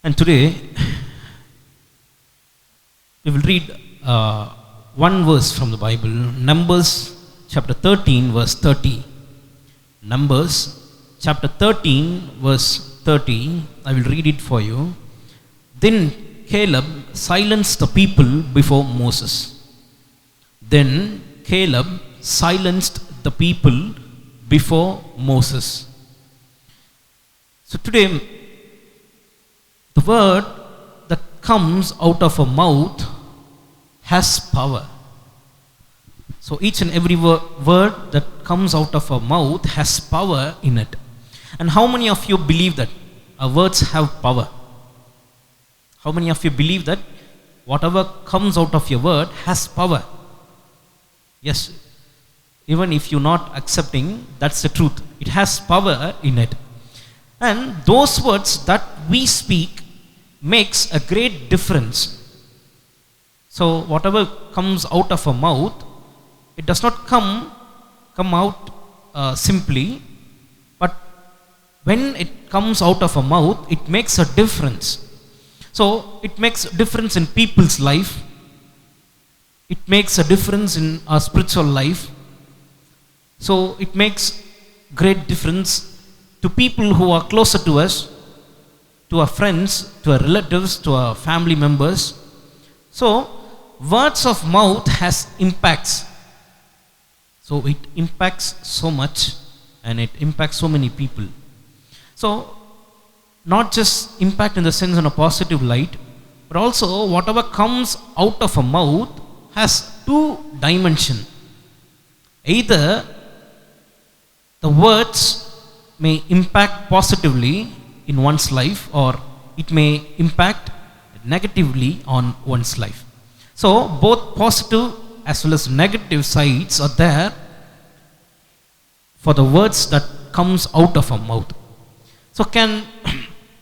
And today we will read one verse from the Bible, Numbers chapter 13 verse 30. Numbers chapter 13 verse 30. I will read it for you. Then Caleb silenced the people before Moses. Then Caleb silenced the people before Moses. So today, the word that comes out of a mouth has power. So each and every word that comes out of our mouth has power in it. And how many of you believe that our words have power? How many of you believe that whatever comes out of your word has power? Yes. Even if you're not accepting, that's the truth. It has power in it. And those words that we speak makes a great difference. So whatever comes out of our mouth, it does not come out simply, but when it comes out of our mouth, it makes a difference. So it makes a difference in people's life. It makes a difference in our spiritual life. So it makes great difference to people who are closer to us, to our friends, to our relatives, to our family members. So words of mouth has impacts. So it impacts so much, and it impacts so many people. So not just impact in the sense in a positive light, but also whatever comes out of a mouth has two dimensions. Either the words may impact positively in one's life, or it may impact negatively on one's life. So both positive as well as negative sides are there for the words that comes out of our mouth. So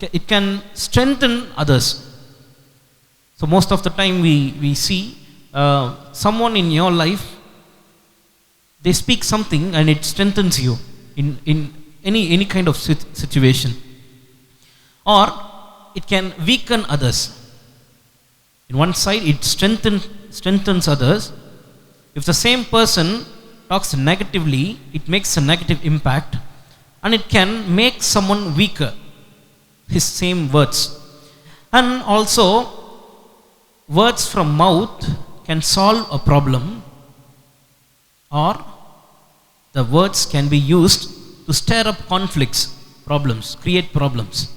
it can strengthen others. So most of the time we see someone in your life, they speak something and it strengthens you in any kind of situation, or it can weaken others. In one side, it strengthens others. If the same person talks negatively, it makes a negative impact, and it can make someone weaker, his same words. And also, words from mouth can solve a problem, or the words can be used to stir up conflicts, problems, create problems.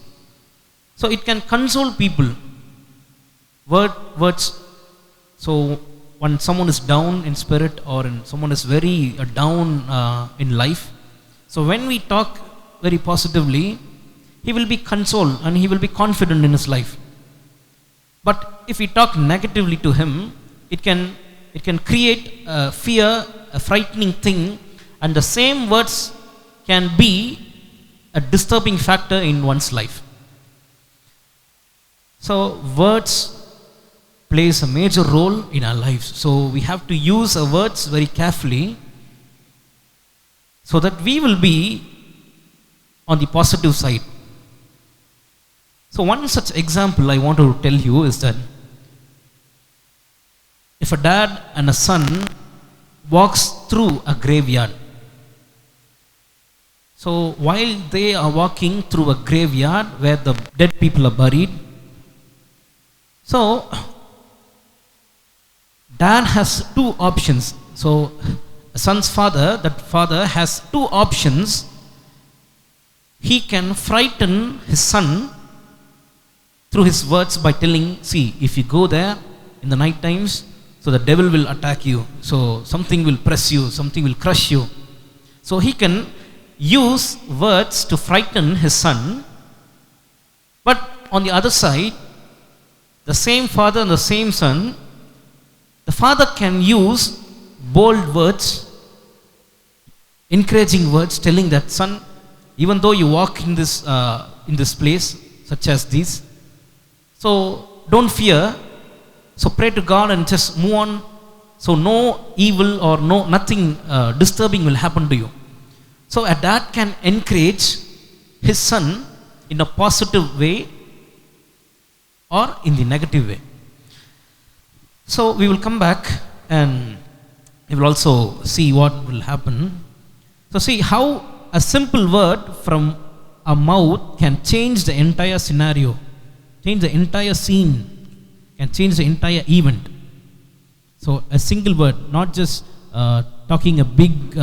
So it can console people. Words. So when someone is down in spirit, or someone is very down in life, so when we talk very positively, he will be consoled and he will be confident in his life. But if we talk negatively to him, it can create fear, a frightening thing, and the same words can be a disturbing factor in one's life. So words plays a major role in our lives. So we have to use our words very carefully, so that we will be on the positive side. So one such example I want to tell you is that if a dad and a son walks through a graveyard, so while they are walking through a graveyard where the dead people are buried, so dad has two options. So a son's father, that father has two options. He can frighten his son through his words by telling, see, if you go there in the night times, so the devil will attack you, so something will press you, something will crush you. So he can use words to frighten his son. But on the other side, the same father and the same son, the father can use bold words, encouraging words, telling that, son, even though you walk in this place such as this, so don't fear. So pray to God and just move on. So no evil or nothing disturbing will happen to you. So a dad can encourage his son in a positive way or in the negative way. So we will come back and we will also see what will happen. So see how a simple word from a mouth can change the entire scenario, change the entire scene, can change the entire event. So a single word, not just talking a big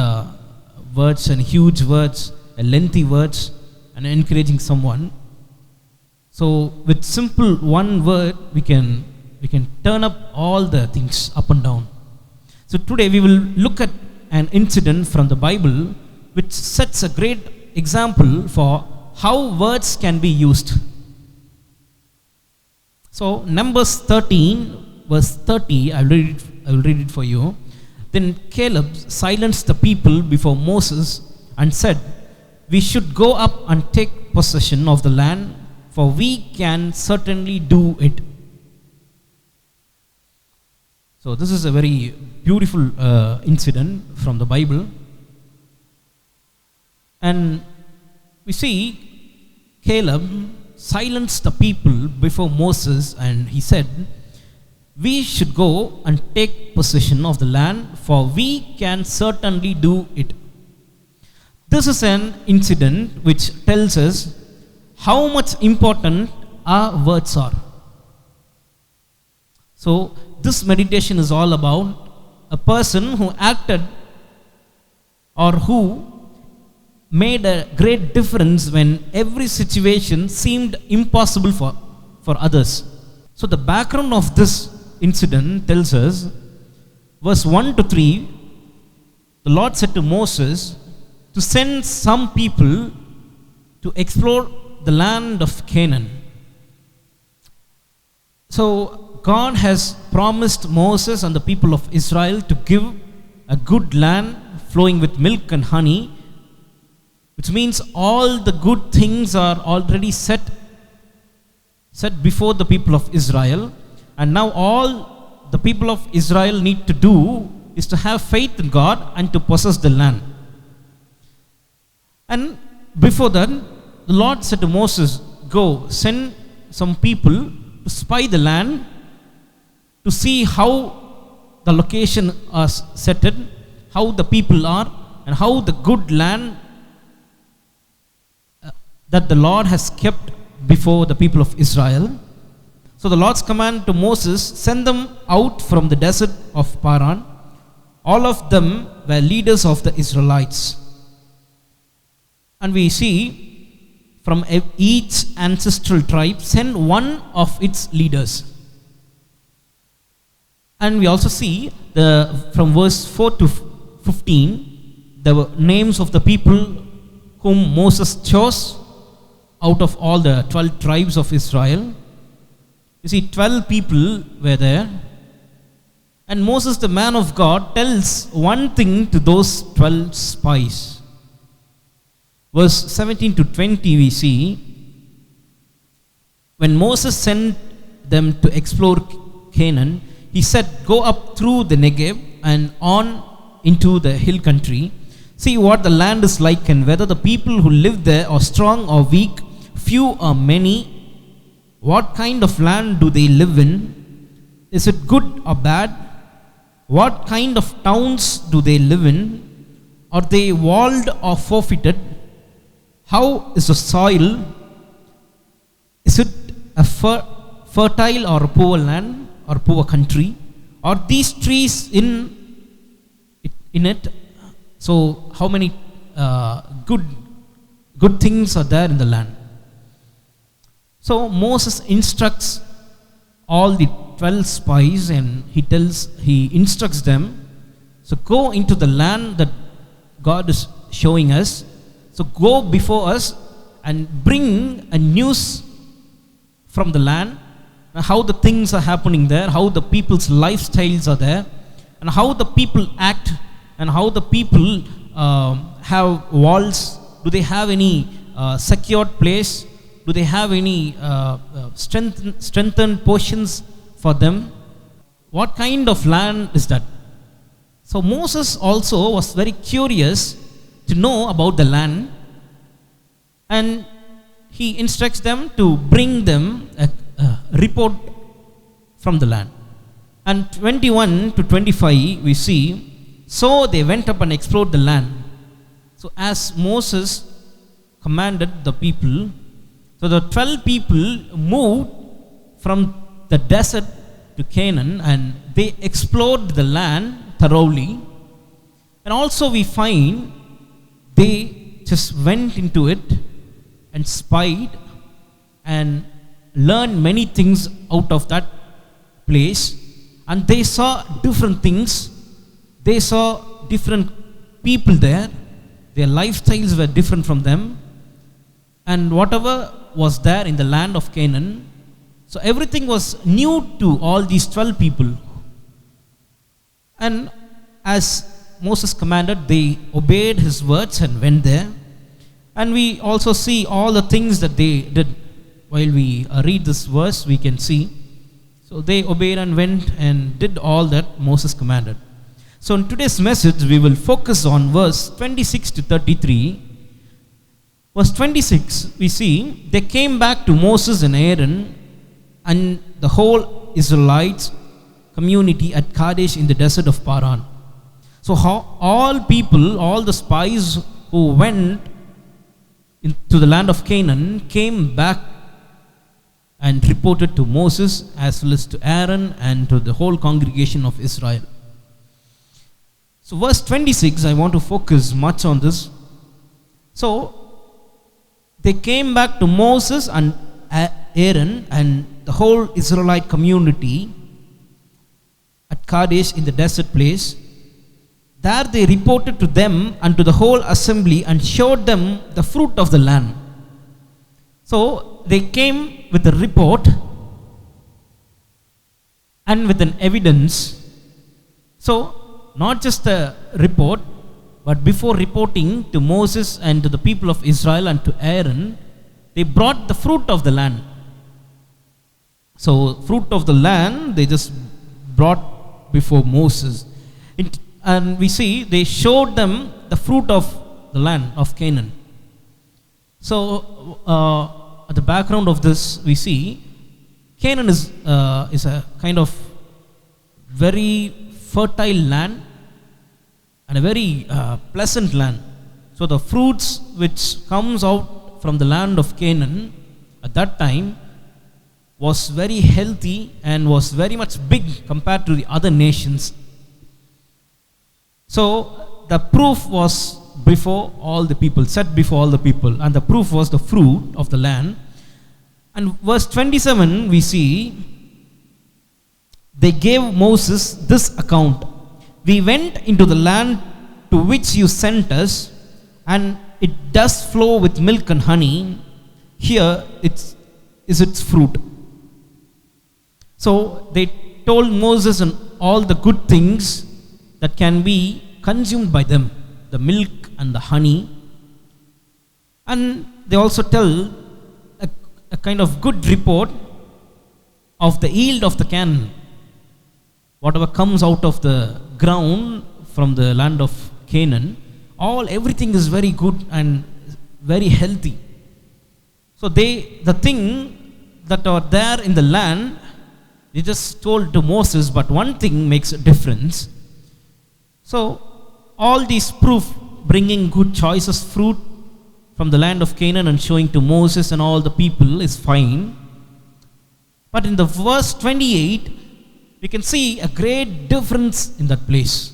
words and huge words, lengthy words, and encouraging someone. So with simple one word, we can turn up all the things up and down. So today we will look at an incident from the Bible which sets a great example for how words can be used. So Numbers 13 verse 30, I will read it for you. Then Caleb silenced the people before Moses and said, "We should go up and take possession of the land, for we can certainly do it." So this is a very beautiful incident from the Bible. And we see Caleb silenced the people before Moses and he said, "We should go and take possession of the land, for we can certainly do it." This is an incident which tells us how much important our words are. So this meditation is all about a person who acted or who made a great difference when every situation seemed impossible for others. So the background of this incident tells us, verse 1 to 3, the Lord said to Moses to send some people to explore the land of Canaan. So God has promised Moses and the people of Israel to give a good land flowing with milk and honey, which means all the good things are already set before the people of Israel. And now all the people of Israel need to do is to have faith in God and to possess the land. And before that, the Lord said to Moses, "Go, send some people to spy the land, to see how the location is settled, how the people are, and how the good land that the Lord has kept before the people of Israel." So the Lord's command to Moses, "Send them out from the desert of Paran." All of them were leaders of the Israelites. And we see from each ancestral tribe, send one of its leaders. And we also see from verse 4 to 15, the names of the people whom Moses chose out of all the 12 tribes of Israel. You see, 12 people were there. And Moses, the man of God, tells one thing to those 12 spies. Verse 17 to 20, we see, when Moses sent them to explore Canaan, he said, "Go up through the Negev and on into the hill country. See what the land is like and whether the people who live there are strong or weak, few or many. What kind of land do they live in? Is it good or bad? What kind of towns do they live in? Are they walled or fortified? How is the soil? Is it a fertile or a poor land or poor country? Are these trees in it? So how many good things are there in the land?" So Moses instructs all the 12 spies and he instructs them, so go into the land that God is showing us. So go before us and bring a news from the land, how the things are happening there, how the people's lifestyles are there, and how the people act, and how the people have walls. Do they have any secured place? Do they have any strengthened portions for them? What kind of land is that? So Moses also was very curious to know about the land, and he instructs them to bring them report from the land. And 21 to 25 we see, so they went up and explored the land. So as Moses commanded the people, so the 12 people moved from the desert to Canaan and they explored the land thoroughly. And also we find they just went into it and spied and learned many things out of that place. And they saw different things. They saw different people there. Their lifestyles were different from them. And whatever was there in the land of Canaan, so everything was new to all these 12 people. And as Moses commanded, they obeyed his words and went there. And we also see all the things that they did. While we read this verse, we can see. So they obeyed and went and did all that Moses commanded. So in today's message, we will focus on verse 26 to 33. Verse 26, we see, they came back to Moses and Aaron and the whole Israelites community at Kadesh in the desert of Paran. So all people, all the spies who went into the land of Canaan came back and reported to Moses as well as to Aaron and to the whole congregation of Israel. So verse 26, I want to focus much on this. So they came back to Moses and Aaron and the whole Israelite community at Kadesh in the desert place. There they reported to them and to the whole assembly and showed them the fruit of the land. So they came with a report and with an evidence. So not just a report, but before reporting to Moses and to the people of Israel and to Aaron, they brought the fruit of the land. So fruit of the land they just brought before Moses. And we see they showed them the fruit of the land of Canaan. So at the background of this, we see Canaan is a kind of very fertile land and a very pleasant land. So the fruits which comes out from the land of Canaan at that time was very healthy and was very much big compared to the other nations. So the proof was before all the people, set before all the people, and the proof was the fruit of the land. And verse 27 we see, they gave Moses this account: we went into the land to which you sent us, and it does flow with milk and honey. Here is its fruit. So they told Moses and all the good things that can be consumed by them, the milk and the honey. And they also tell a kind of good report of the yield of the Canaan. Whatever comes out of the ground from the land of Canaan, everything is very good and very healthy. So the thing that are there in the land, they just told to Moses, but one thing makes a difference. So all these proof bringing good choices fruit from the land of Canaan and showing to Moses and all the people is fine. But in the verse 28, we can see a great difference in that place.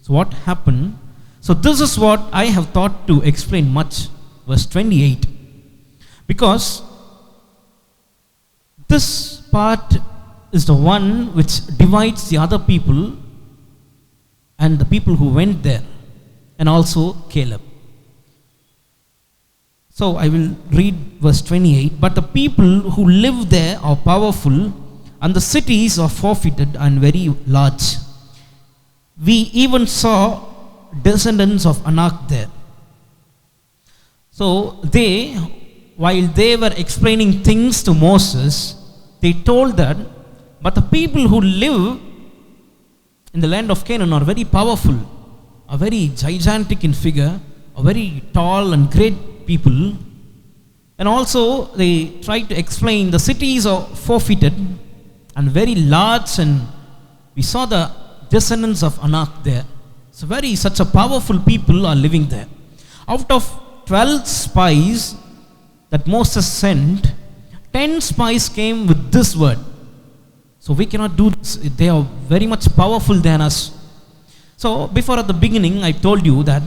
So what happened? So this is what I have thought to explain much. Verse 28. Because this part is the one which divides the other people and the people who went there, and also Caleb. So I will read verse 28. But the people who live there are powerful, and the cities are fortified and very large. We even saw descendants of Anak there. So while they were explaining things to Moses, they told that, but the people who live in the land of Canaan are very powerful, are very gigantic in figure, are very tall and great people. And also they try to explain the cities are forfeited and very large, and we saw the descendants of Anak there. So such a powerful people are living there. Out of 12 spies that Moses sent, 10 spies came with this word. So we cannot do this. They are very much powerful than us. So before at the beginning I told you that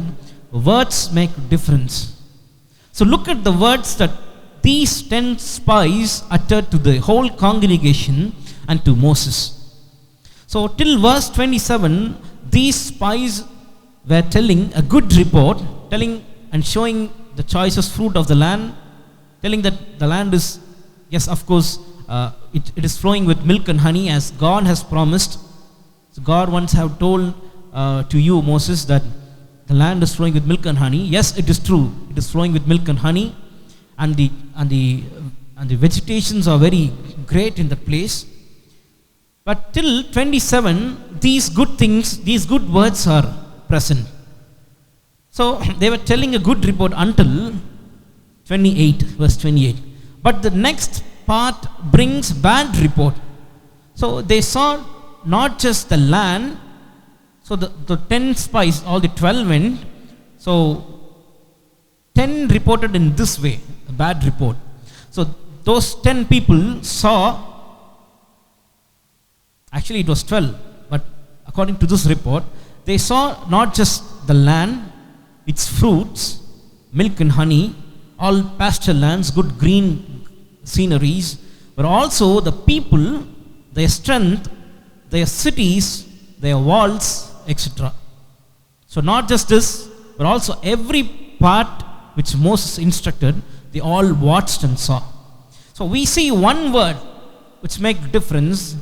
words make difference. So look at the words that these 10 spies uttered to the whole congregation and to Moses. So till verse 27, these spies were telling a good report, telling and showing the choicest fruit of the land, telling that the land is, yes, of course, it is flowing with milk and honey as God has promised. So God once have told to you, Moses, that the land is flowing with milk and honey. Yes, it is true. It is flowing with milk and honey, and the vegetations are very great in that place. But till 27, these good things, these good words are present. So they were telling a good report until 28, verse 28. But the next part brings bad report. So they saw not just the land. So the 10 spies, all the 12 went. So 10 reported in this way, a bad report. So those 10 people saw, actually it was 12, but according to this report, they saw not just the land, its fruits, milk and honey, all pasture lands, good green sceneries, but also the people, their strength, their cities, their walls, etc. So not just this, but also every part which Moses instructed, they all watched and saw. So we see one word which makes difference,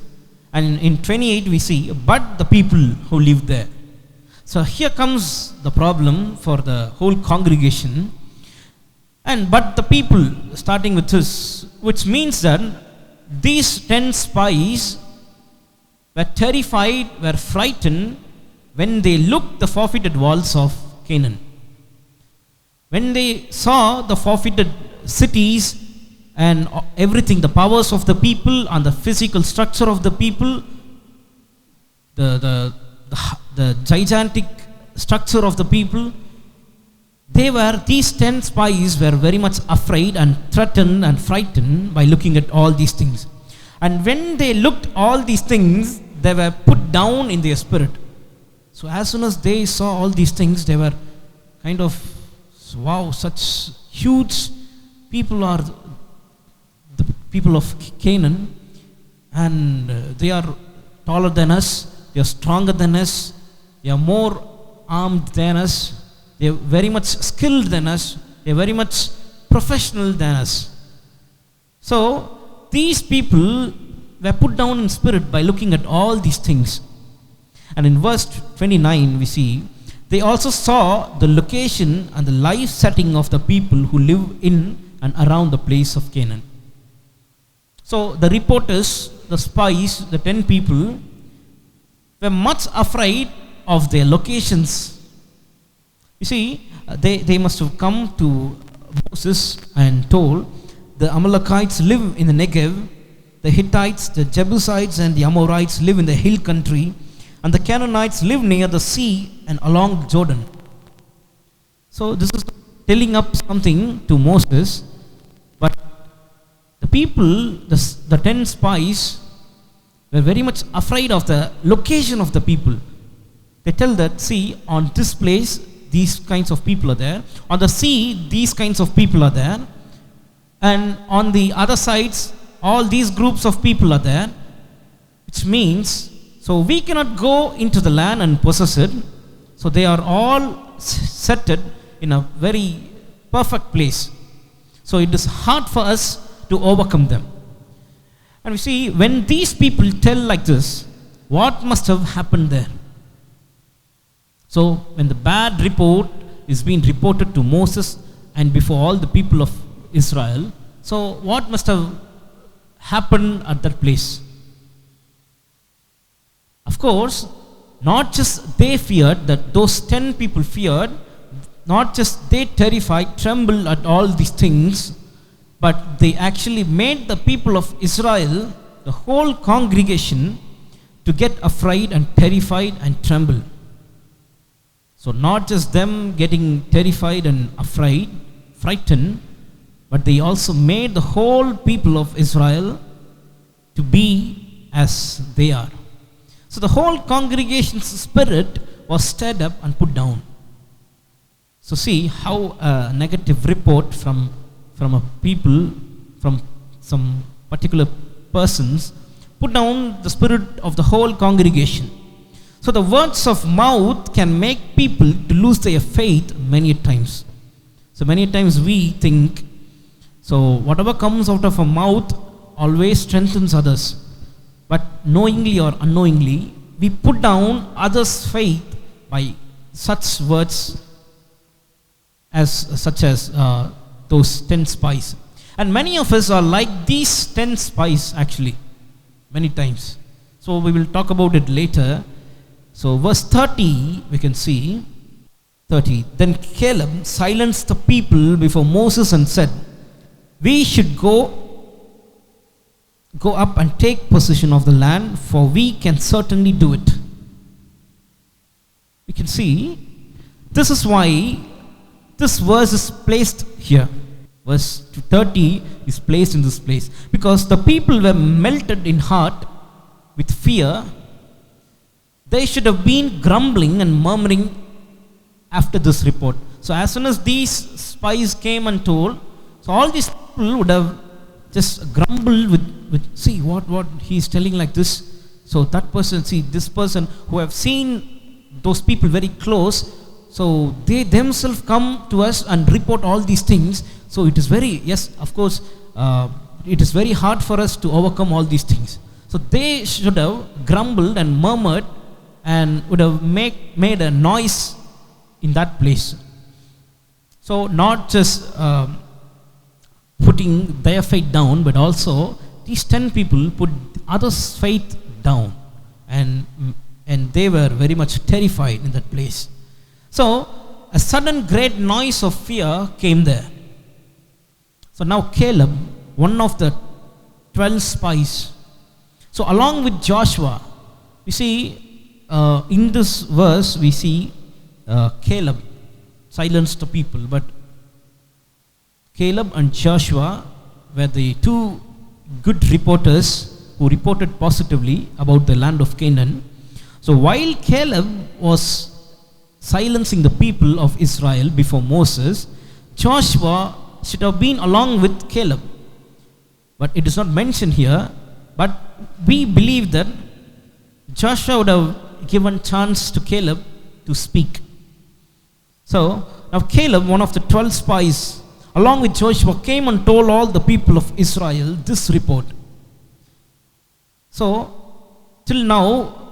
and in 28 we see, but the people who lived there. So here comes the problem for the whole congregation. And but the people, starting with this, which means that these 10 spies were terrified, were frightened when they looked the forfeited walls of Canaan. When they saw the forfeited cities and everything, the powers of the people and the physical structure of the people, the gigantic structure of the people, these 10 spies were very much afraid and threatened and frightened by looking at all these things. And when they looked all these things, they were put down in their spirit. So as soon as they saw all these things, they were kind of, wow, such huge people are the people of Canaan, and they are taller than us, they are stronger than us, they are more armed than us, they are very much skilled than us, they are very much professional than us. So these people were put down in spirit by looking at all these things. And in verse 29 we see, they also saw the location and the life setting of the people who live in and around the place of Canaan. So the reporters, the spies, the 10 people were much afraid of their locations. You see, they must have come to Moses and told, the Amalekites live in the Negev, the Hittites, the Jebusites and the Amorites live in the hill country, and the Canaanites live near the sea and along Jordan. So this is telling up something to Moses, but the people, the 10 spies, were very much afraid of the location of the people. They tell that, see, on this place, these kinds of people are there. On the sea, these kinds of people are there. And on the other sides, all these groups of people are there. Which means, so we cannot go into the land and possess it. So they are all set in a very perfect place. So it is hard for us to overcome them. And we see, when these people tell like this, what must have happened there? So when the bad report is being reported to Moses and before all the people of Israel, so what must have happened at that place? Of course, not just they feared, that those 10 people feared, not just they terrified, trembled at all these things, but they actually made the people of Israel, the whole congregation, to get afraid and terrified and tremble. So not just them getting terrified and afraid, frightened, but they also made the whole people of Israel to be as they are. So the whole congregation's spirit was stirred up and put down. So see how a negative report from a people, from some particular persons, put down the spirit of the whole congregation. So the words of mouth can make people to lose their faith many times. So many times we think, so whatever comes out of a mouth always strengthens others. But knowingly or unknowingly, we put down others' faith by such words such as those 10 spies. And many of us are like these 10 spies actually, many times. So we will talk about it later. So verse 30, we can see, 30. Then Caleb silenced the people before Moses and said, we should go up and take possession of the land, for we can certainly do it. We can see, this is why this verse is placed here. Verse 30 is placed in this place, because the people were melted in heart with fear. They should have been grumbling and murmuring after this report. So as soon as these spies came and told, so all these people would have just grumbled with see what he is telling like this. So that person, see this person who have seen those people very close, so they themselves come to us and report all these things. So it is very, yes, of course, it is very hard for us to overcome all these things. So they should have grumbled and murmured and would have made a noise in that place. So not just putting their faith down, but also these 10 people put others' faith down, and they were very much terrified in that place. So a sudden great noise of fear came there. So now Caleb, one of the 12 spies, so along with Joshua, you see in this verse we see Caleb silenced the people, but Caleb and Joshua were the two good reporters who reported positively about the land of Canaan. So while Caleb was silencing the people of Israel before Moses, Joshua should have been along with Caleb. But it is not mentioned here, but we believe that Joshua would have given chance to Caleb to speak. So now Caleb, one of the 12 spies, along with Joshua, came and told all the people of Israel this report. So till now,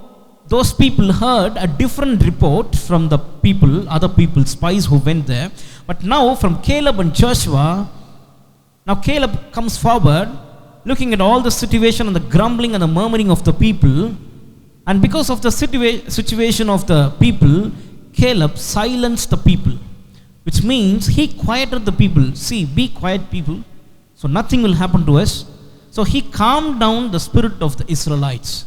those people heard a different report from the people, other people, spies who went there. But now from Caleb and Joshua, now Caleb comes forward, looking at all the situation and the grumbling and the murmuring of the people. And because of the situation of the people, Caleb silenced the people, which means he quieted the people. See, be quiet people, so nothing will happen to us. So he calmed down the spirit of the Israelites.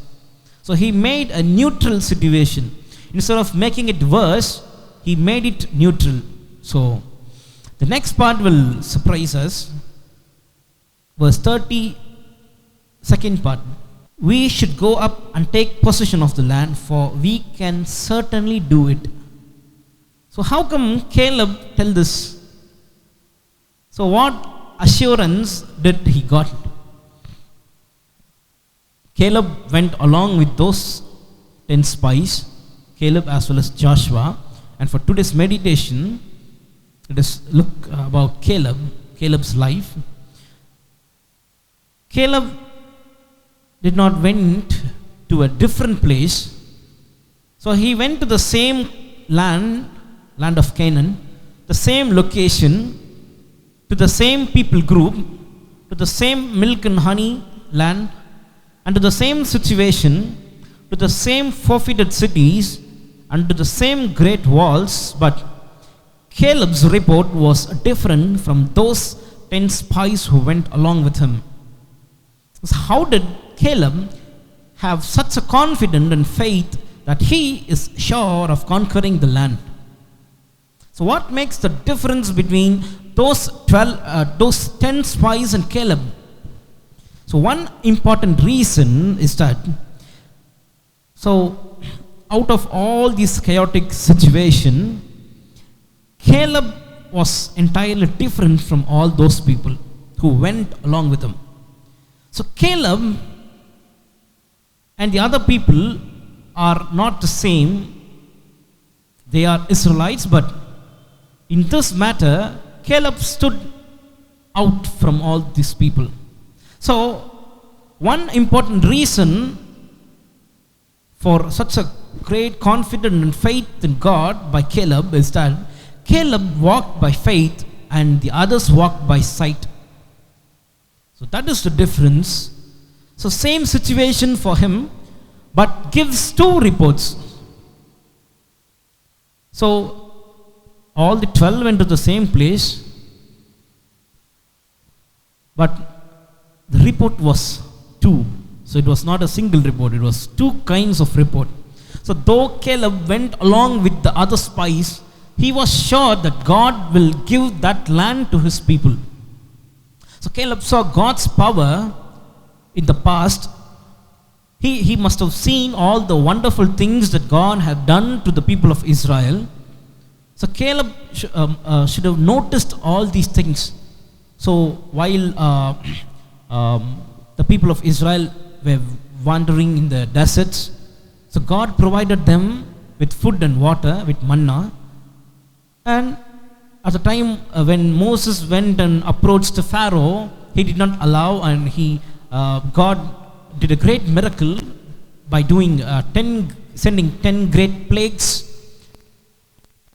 So he made a neutral situation. Instead of making it worse, he made it neutral. So the next part will surprise us. Verse 30, second part. We should go up and take possession of the land, for we can certainly do it. So how come Caleb tell this? So what assurance did he got? Caleb went along with those 10 spies, Caleb as well as Joshua. And for today's meditation, let us look about Caleb's life. Caleb did not went to a different place. So he went to the same land of Canaan, the same location, to the same people group, to the same milk and honey land, and to the same situation, to the same forfeited cities, and to the same great walls. But Caleb's report was different from those 10 spies who went along with him. So how did Caleb have such a confidence and faith that he is sure of conquering the land? So what makes the difference between those 10 spies and Caleb? So one important reason is that, so out of all this chaotic situation, Caleb was entirely different from all those people who went along with him. So Caleb and the other people are not the same. They are Israelites, but in this matter, Caleb stood out from all these people. So, one important reason for such a great confidence and faith in God by Caleb is that Caleb walked by faith and the others walked by sight. So that is the difference. So same situation for him, but gives two reports. So all the 12 went to the same place, but the report was two. So it was not a single report, it was two kinds of report. So though Caleb went along with the other spies, he was sure that God will give that land to his people. So Caleb saw God's power in the past. He must have seen all the wonderful things that God had done to the people of Israel. So Caleb should have noticed all these things. So while the people of Israel were wandering in the deserts, so God provided them with food and water, with manna. And at the time when Moses went and approached Pharaoh, he did not allow, and God did a great miracle by doing sending 10 great plagues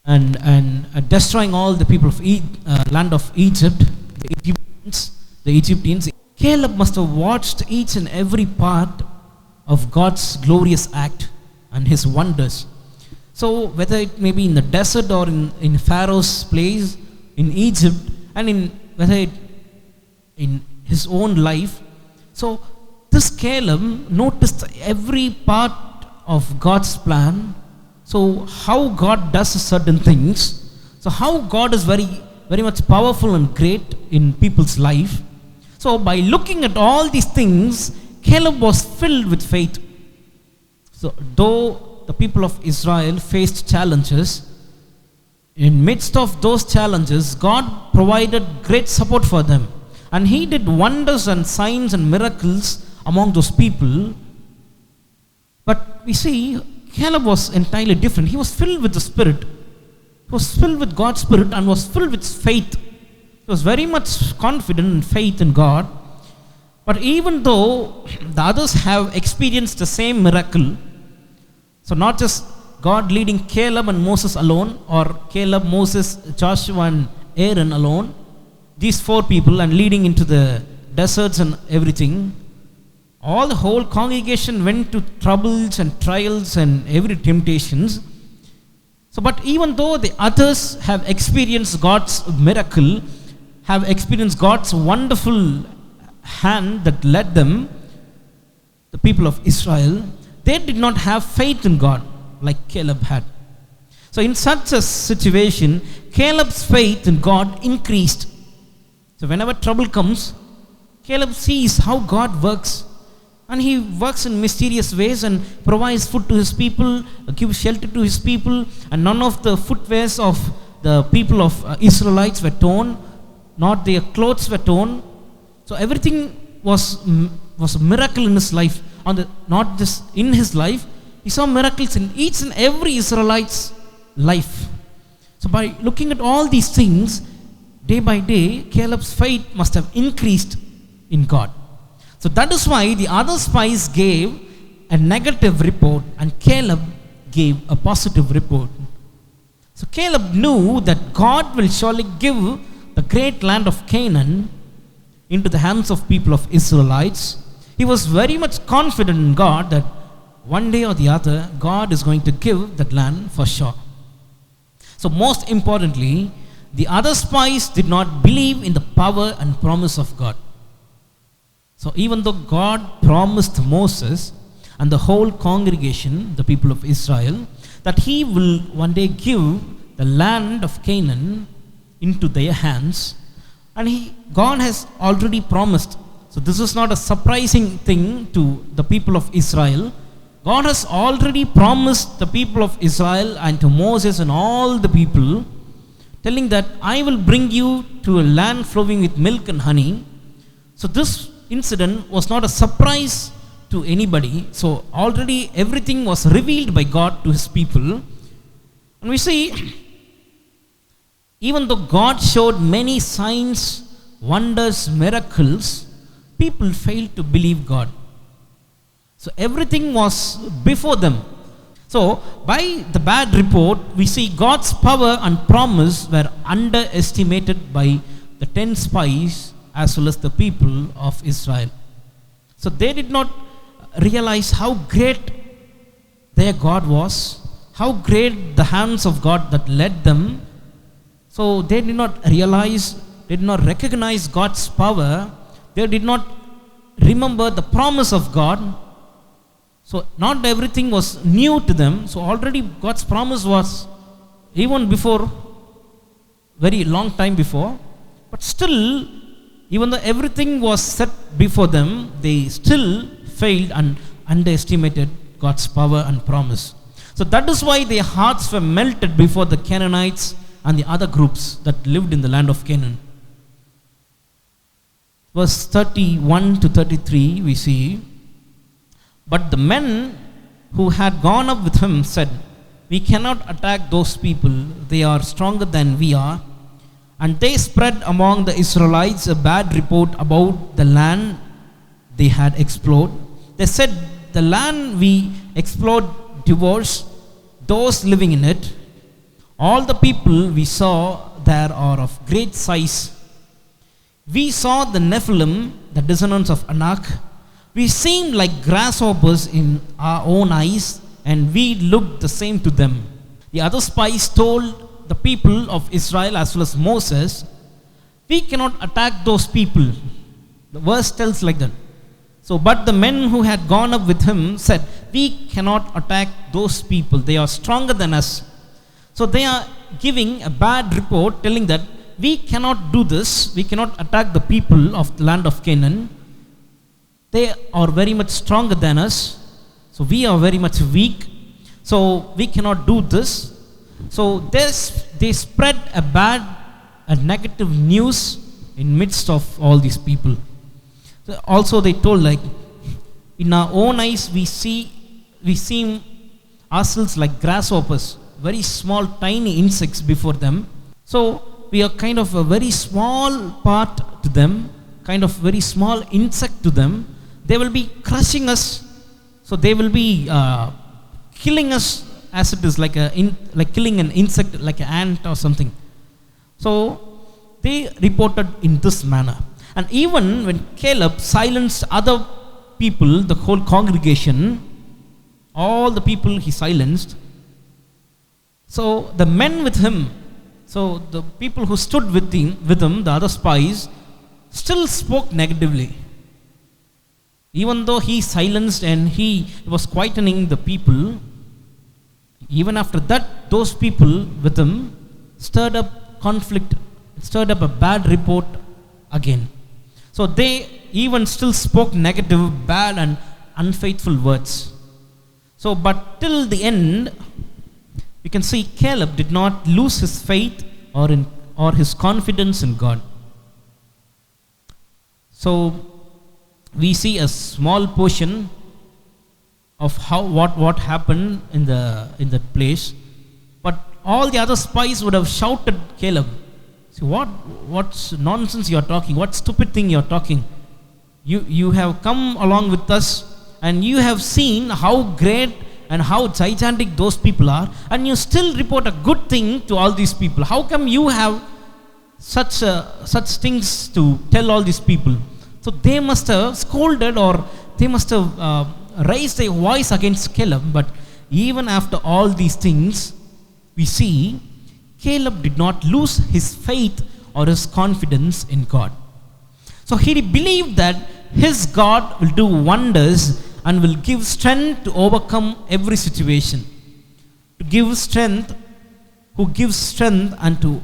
and destroying all the people of land of Egypt, the Egyptians. Caleb must have watched each and every part of God's glorious act and his wonders. So whether it may be in the desert or in Pharaoh's place, in Egypt, and whether in his own life. So this Caleb noticed every part of God's plan. So how God does certain things. So how God is very, very much powerful and great in people's life. So by looking at all these things, Caleb was filled with faith. So though the people of Israel faced challenges, in midst of those challenges, God provided great support for them. And he did wonders and signs and miracles among those people. But we see, Caleb was entirely different. He was filled with the Spirit. He was filled with God's Spirit and was filled with faith. He was very much confident in faith in God. But even though the others have experienced the same miracle, so not just God leading Caleb and Moses alone, or Caleb, Moses, Joshua and Aaron alone, these four people, and leading into the deserts and everything, all the whole congregation went to troubles and trials and every temptations. So but even though the others have experienced God's miracle, have experienced God's wonderful hand that led them, the people of Israel, they did not have faith in God like Caleb had. So in such a situation, Caleb's faith in God increased. So whenever trouble comes, Caleb sees how God works. And he works in mysterious ways and provides food to his people, gives shelter to his people. And none of the footwears of the people of Israelites were torn, not their clothes were torn. So everything was a miracle in his life. Not just in his life, he saw miracles in each and every Israelite's life. So by looking at all these things, day by day, Caleb's faith must have increased in God. So that is why the other spies gave a negative report and Caleb gave a positive report. So Caleb knew that God will surely give the great land of Canaan into the hands of people of Israelites. He was very much confident in God that one day or the other, God is going to give that land for sure. So most importantly, the other spies did not believe in the power and promise of God. So even though God promised Moses and the whole congregation, the people of Israel, that he will one day give the land of Canaan into their hands, and God has already promised. So this is not a surprising thing to the people of Israel. God has already promised the people of Israel and to Moses and all the people, telling that I will bring you to a land flowing with milk and honey. So this incident was not a surprise to anybody. So already everything was revealed by God to his people. And we see, even though God showed many signs, wonders, miracles, people failed to believe God. So everything was before them. So by the bad report, we see God's power and promise were underestimated by the 10 spies as well as the people of Israel. So they did not realize how great their God was, how great the hands of God that led them. So they did not realize, they did not recognize God's power. They did not remember the promise of God. So not everything was new to them. So already God's promise was even before, very long time before. But still, even though everything was set before them, they still failed and underestimated God's power and promise. So that is why their hearts were melted before the Canaanites and the other groups that lived in the land of Canaan. Verse 31 to 33 we see, but the men who had gone up with him said, we cannot attack those people, they are stronger than we are. And they spread among the Israelites a bad report about the land they had explored. They said, the land we explored devours those living in it. All the people we saw there are of great size. We saw the Nephilim, the descendants of Anak. We seemed like grasshoppers in our own eyes, and we looked the same to them. The other spies told the people of Israel as well as Moses, we cannot attack those people. The verse tells like that. So, but the men who had gone up with him said, we cannot attack those people. They are stronger than us. So they are giving a bad report, telling that we cannot do this. We cannot attack the people of the land of Canaan. They are very much stronger than us. So we are very much weak. So we cannot do this. So they spread a negative news in midst of all these people. So also they told, like, in our own eyes we seem ourselves like grasshoppers, very small tiny insects before them. So we are kind of a very small part to them, kind of very small insect to them. They will be crushing us. So they will be killing us as it is, like killing an insect, like an ant or something. So they reported in this manner. And even when Caleb silenced other people, the whole congregation, all the people he silenced. So the men with him, so the people who stood with him, the other spies, still spoke negatively. Even though he silenced and he was quietening the people, even after that, those people with him stirred up conflict, stirred up a bad report again. So they even still spoke negative, bad and unfaithful words. So, but till the end, we can see Caleb did not lose his faith or his confidence in God. So we see a small portion of what happened in the place, but all the other spies would have shouted Caleb, see, what's nonsense you are talking, what stupid thing you are talking. You have come along with us and you have seen how great and how gigantic those people are, and you still report a good thing to all these people. How come you have such things to tell all these people? So they must have scolded, or they must have raised their voice against Caleb. But even after all these things, we see Caleb did not lose his faith or his confidence in God. So he believed that his God will do wonders and will give strength to overcome every situation. To give strength, who gives strength and to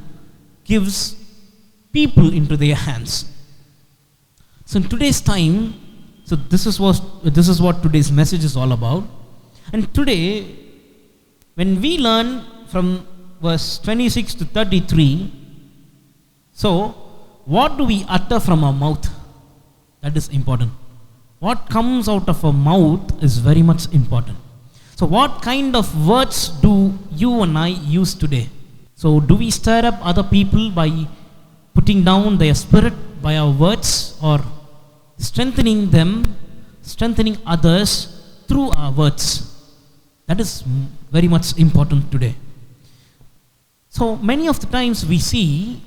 gives people into their hands. So in today's time, so this is what today's message is all about. And today, when we learn from verse 26 to 33, so what do we utter from our mouth? That is important. What comes out of our mouth is very much important. So what kind of words do you and I use today? So do we stir up other people by putting down their spirit by our words, or strengthening them, strengthening others through our words? That is very much important today. So many of the times we see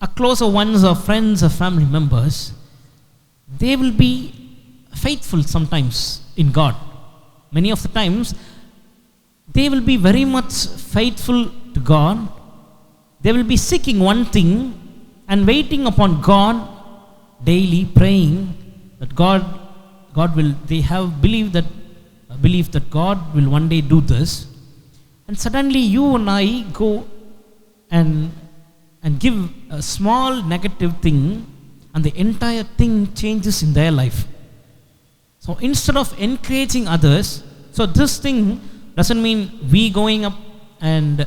our closer ones, our friends, our family members, they will be faithful sometimes in God. Many of the times they will be very much faithful to God. They will be seeking one thing and waiting upon God daily, praying that God will, they have belief that God will one day do this. And suddenly you and I go and give a small negative thing, and the entire thing changes in their life. So instead of encouraging others, so this thing doesn't mean we going up and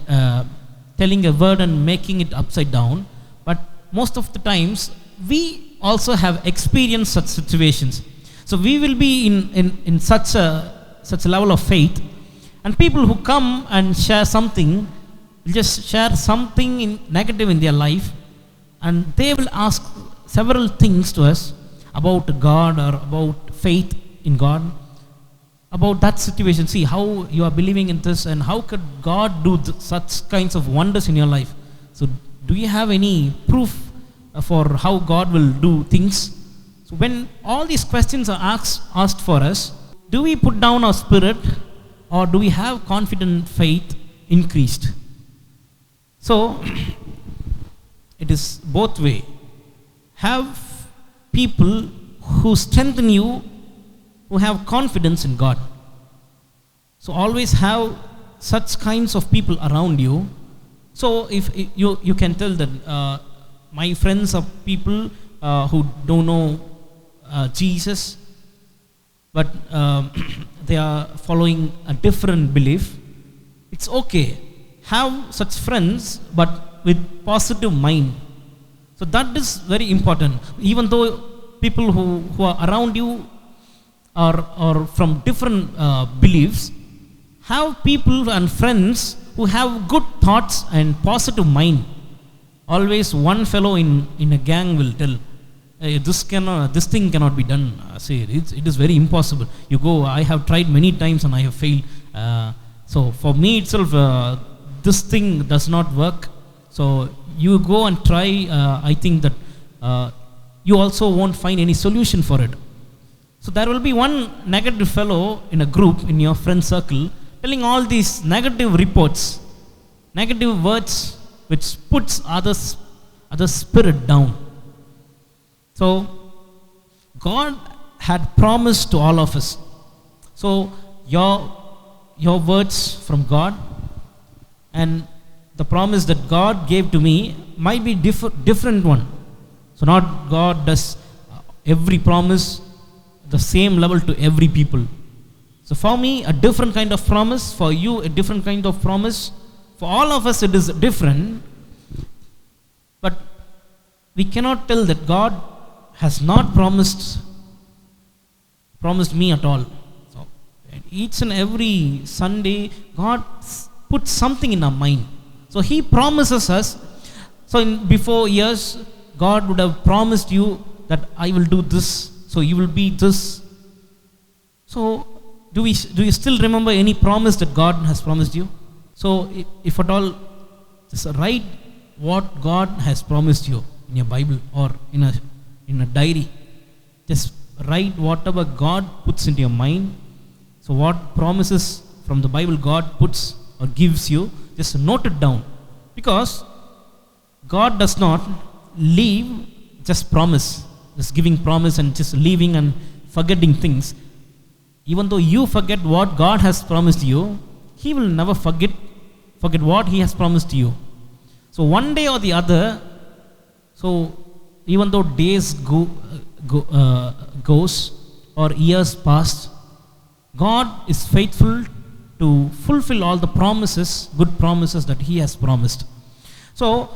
telling a word and making it upside down, but most of the times we also have experienced such situations. So we will be in such a level of faith, and people who come and share something will just share something negative in their life, and they will ask several things to us about God or about faith in God, about that situation. See how you are believing in this, and how could God do such kinds of wonders in your life? So do you have any proof for how God will do things? So when all these questions are asked for us, do we put down our spirit, or do we have confident faith increased? So it is both way. Have people who strengthen you, who have confidence in God. So always have such kinds of people around you. So if you can tell that my friends are people who don't know Jesus, but they are following a different belief, it's okay. Have such friends, but with positive mind. So that is very important. Even though people who are around you are from different beliefs, have people and friends who have good thoughts and positive mind. Always one fellow in a gang will tell, hey, this thing cannot be done. Say it is very impossible. You go, I have tried many times and I have failed. So for me itself, this thing does not work. So you go and try. I think that you also won't find any solution for it. So there will be one negative fellow in a group, in your friend circle, telling all these negative reports, negative words, which puts others spirit down. So God had promised to all of us. So your words from God, and the promise that God gave to me might be different one. So not God does every promise the same level to every people. So for me, a different kind of promise. For you, a different kind of promise. For all of us, it is different. But we cannot tell that God has not promised me at all. So each and every Sunday, God puts something in our mind. So He promises us. So before years, God would have promised you that I will do this, so you will be this. So do you still remember any promise that God has promised you? So if at all, just write what God has promised you in your Bible or in a diary. Just write whatever God puts into your mind. So what promises from the Bible God puts or gives you, just note it down. Because God does not leave just promise, just giving promise and just leaving and forgetting things. Even though you forget what God has promised you, He will never forget what He has promised you. So one day or the other, so even though days goes or years pass, God is faithful to fulfill all the promises, good promises that He has promised. So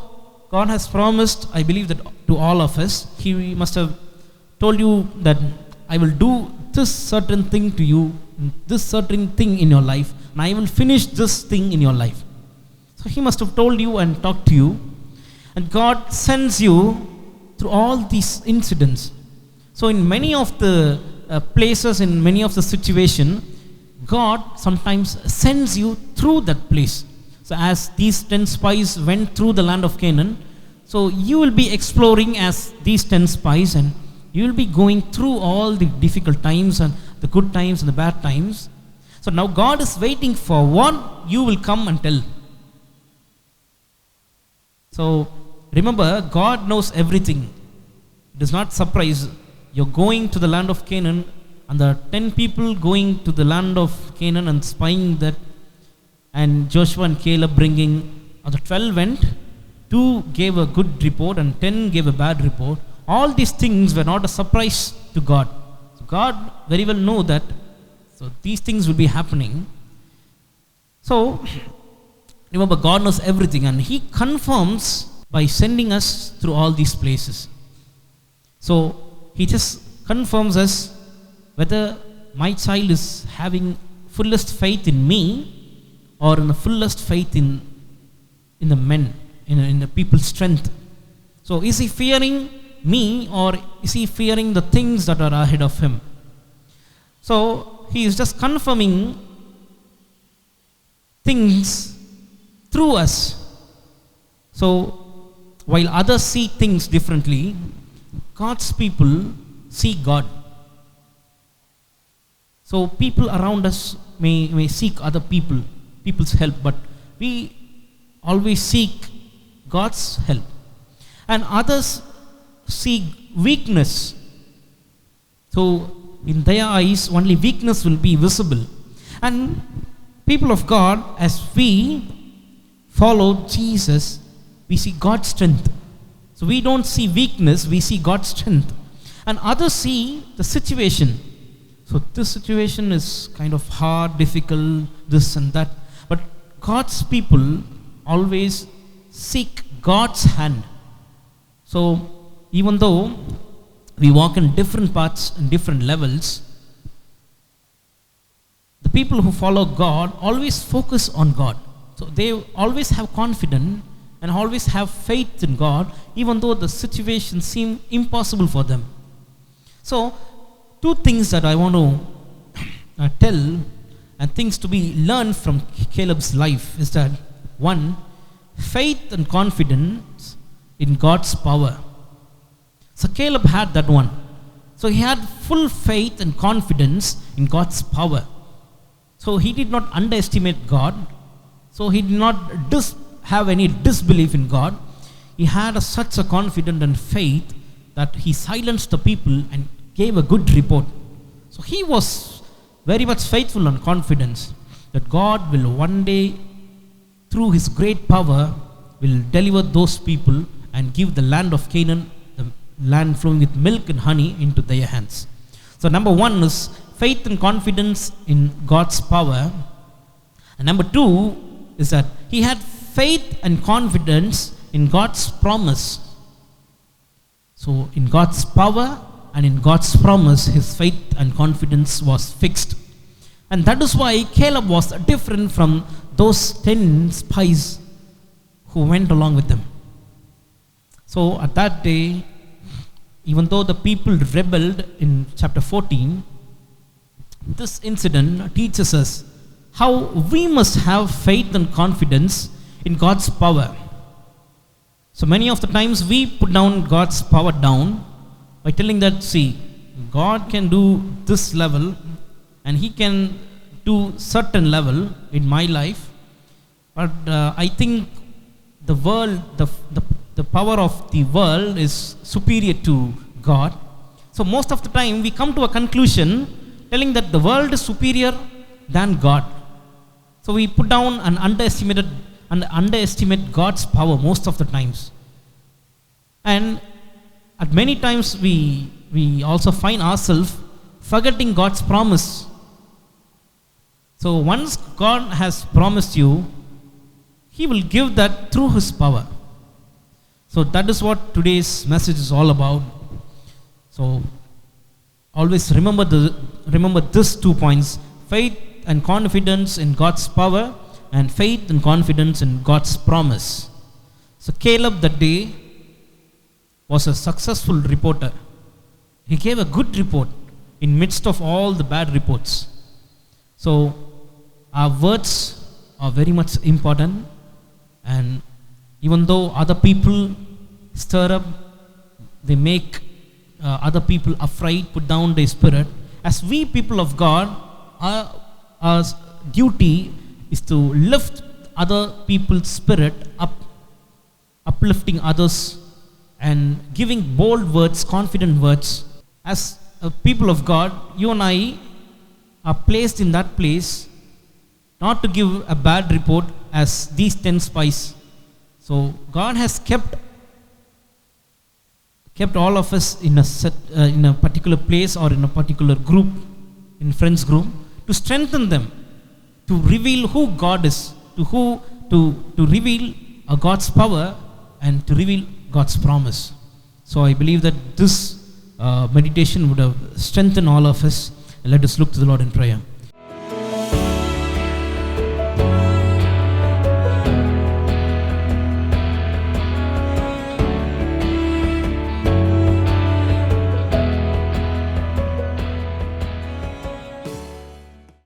God has promised, I believe that to all of us, He must have told you that I will do this certain thing to you, this certain thing in your life, and I will finish this thing in your life. So He must have told you and talked to you, and God sends you through all these incidents. So in many of the places, in many of the situation, God sometimes sends you through that place. So as these 10 spies went through the land of Canaan, so you will be exploring as these 10 spies, and you will be going through all the difficult times and the good times and the bad times. So now God is waiting for what you will come and tell. So remember, God knows everything. It is not surprise. You're going to the land of Canaan, and the 10 people going to the land of Canaan and spying that, and Joshua and Caleb bringing, the 12 went, 2 gave a good report and 10 gave a bad report. All these things were not a surprise to God. So God very well know that, so these things will be happening. So remember, God knows everything, and He confirms by sending us through all these places. So He just confirms us whether my child is having fullest faith in me, or in the fullest faith in the men, in the people's strength. So is he fearing me, or is he fearing the things that are ahead of him? So he is just confirming things through us. So while others see things differently, God's people see God. So people around us may seek other people's help, but we always seek God's help. And others see weakness. So in their eyes, only weakness will be visible. And people of God, as we follow Jesus, we see God's strength. So we don't see weakness, we see God's strength. And others see the situation. So this situation is kind of hard, difficult, this and that. But God's people always seek God's hand. So even though we walk in different paths and different levels, the people who follow God always focus on God. So they always have confidence and always have faith in God, even though the situations seem impossible for them. So 2 things that I want to tell, and things to be learned from Caleb's life, is that 1, faith and confidence in God's power. So Caleb had that one. So he had full faith and confidence in God's power. So he did not underestimate God. So he did not have any disbelief in God. He had such a confidence and faith that he silenced the people and gave a good report. So he was very much faithful and confident that God will one day, through His great power, will deliver those people and give the land of Canaan, the land flowing with milk and honey, into their hands. So number 1 is faith and confidence in God's power. And number 2 is that he had faith and confidence in God's promise. So in God's power and in God's promise, his faith and confidence was fixed. And that is why Caleb was different from those 10 spies who went along with them. So at that day, even though the people rebelled in chapter 14, this incident teaches us how we must have faith and confidence in God's power. So many of the times we put down God's power down by telling that, see, God can do this level and He can do certain level in my life, but I think the world, the power of the world is superior to God. So most of the time we come to a conclusion telling that the world is superior than God. So we put down and underestimate God's power most of the times. And at many times we also find ourselves forgetting God's promise. So once God has promised you, He will give that through His power. So that is what today's message is all about. So always remember these 2 points: faith and confidence in God's power, and faith and confidence in God's promise. So Caleb that day was a successful reporter. He gave a good report in midst of all the bad reports. So our words are very much important, and even though other people stir up, they make other people afraid, put down their spirit, as we people of God, our duty is to lift other people's spirit up, uplifting others and giving bold words, confident words. As a people of God, you and I are placed in that place not to give a bad report as these 10 spies. So God has kept all of us in a particular place or in a particular group, in friends group, to strengthen them, to reveal who God is, to reveal God's power and to reveal God's promise. So I believe that this meditation would have strengthened all of us. Let us look to the Lord in prayer.